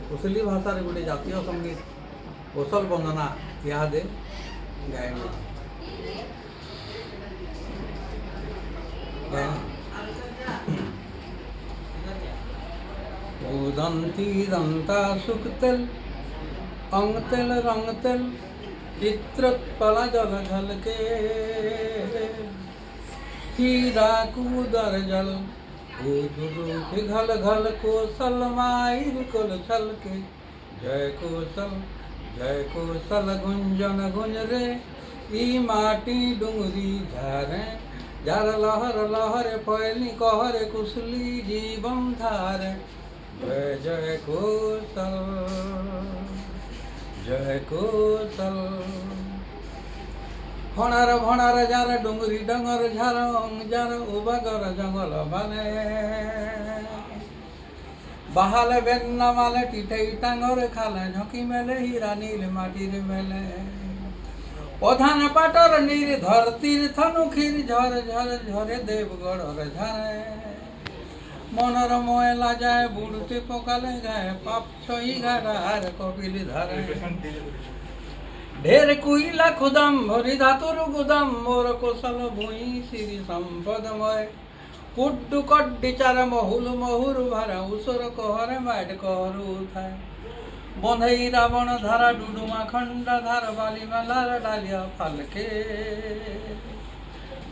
कुशली भाषा गोटे जातीय संगीत कौशल वंदना इहादे गायन दंती दंता सुखतेल अंगतेल रंगतेल चित्रोत्पल जल झलके हीरा कूदर जल घल घल कौशल मायर कुल छल के जय कौशल गुंजन गुंज रे ई माटी डुंगरी झारे जार लहर लहर फैली कहरे कुशली जीवन धारे जय कौशल जय कौशल भणार भणार जार डुंगरी डंगर झार जार उबागर जंगल बाले बाहाले बेन्ना माले टिठे टांगर खाले झकी मेले हीरा नील माटिर मेले प्रधान पाटर नीर धरतीर थनुखीर झर झर झरे देवगढ़ झरे मनर मयला जाए बुड़ते पकाले गाए पाप छई घाड़ कपिल धरे ढेर कुईला खुदाम भरी धातुर गुदाम मोर कौशल भूई श्री संपदमय कुड्डु कड्डी चार महुल महुर भारा उसर कहरे माट कहरु थाए बंधई रावण धारा डुडुमा खंडा धार बाली मालार डालिया फालके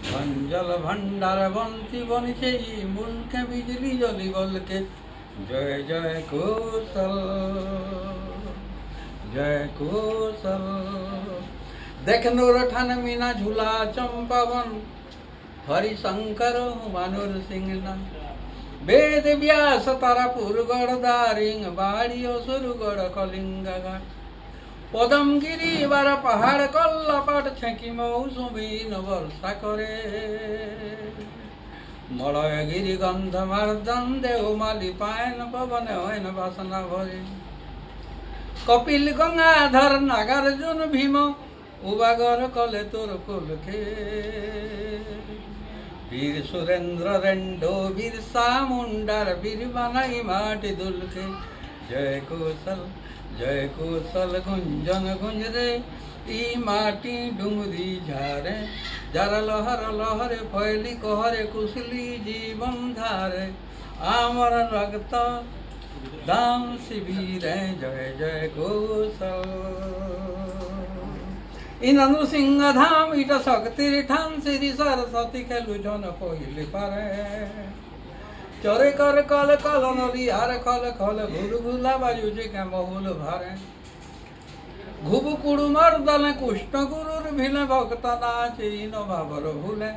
भंजल भंडार बंती बनिछे मुल्के बिजली जली बलके जय जय कौशल जय कौशल देख नूर ठान मीना झूला चंपावन हरिशंकर मानुर सिंह वेद व्यास तारापुर गढ़ दारिंग बाड़ी असुरगढ़ कलिंग घाट पदमगिरी बार पहाड़ कल्लापाट छेकी मौसुमीन वर्षा करे मलयगिरी गंध मार्दन देवमाली पायन पवन होइन वासना भरे कपिल गंगाधर नागार्जुन भीम उबागर कले तोर कुलके वीर सुरेंद्र रेंडो वीर सामुंडार वीर बनाई माटी दुलके जय कौशल गुंजन गुंज रे ई माटी डुंगरी झारे जार लहर लहरे फैली कहरे कुशली जीवन धारे आमर रक्त दाम शिविर जय जय कौशल इन नृसिंह धाम इट शक्तिर ठान श्री सरस्वती खेलु जन पहिले पारे चरे कर कल कल नरी हार खल खल घुल घुला बाजू जे के बहुल भारे घुब कुड़ु मर्दन कुष्ण गुरुर भिन भक्त नाचे इन भावर भूले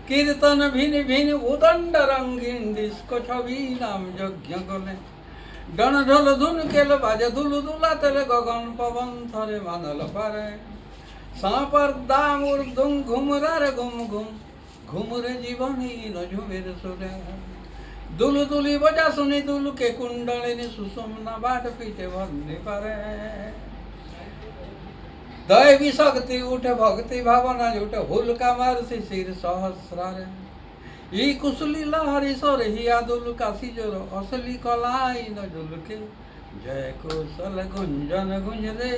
कीर्तन भिन भिन उदंड रंगीन डिस्को छवि नाम यज्ञ गले डन ढोल धुन केल बाजे धुलु दुला तेरे गगन पवन थरे मानल पारे सांपर दाम उर्दुम घुमरा रे घुम घुम घुमरे जीवनी न झुमेर सुरे दुलु दुली बजा सुनी दुलु के कुंडलिनी सुषुम्ना बाट पीछे भरने पारे दैवी शक्ति उठे भक्ति भावना जुटे हुलका मार शिशिर सहस्रारे ई कुशली लहरी सोर हिया दुल काशी जोर असली कलाई न दुलके जय कौशल गुंजन गुंज रे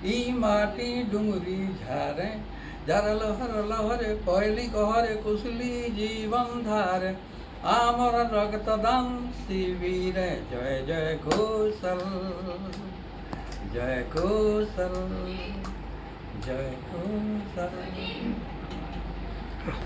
ई माटी डुंगरी झारे जार लहर लहरे पहली कहरे कुशली जीवन धारे आमर रक्त दान शिविर जय जय कौशल जय कौशल जय कौशल।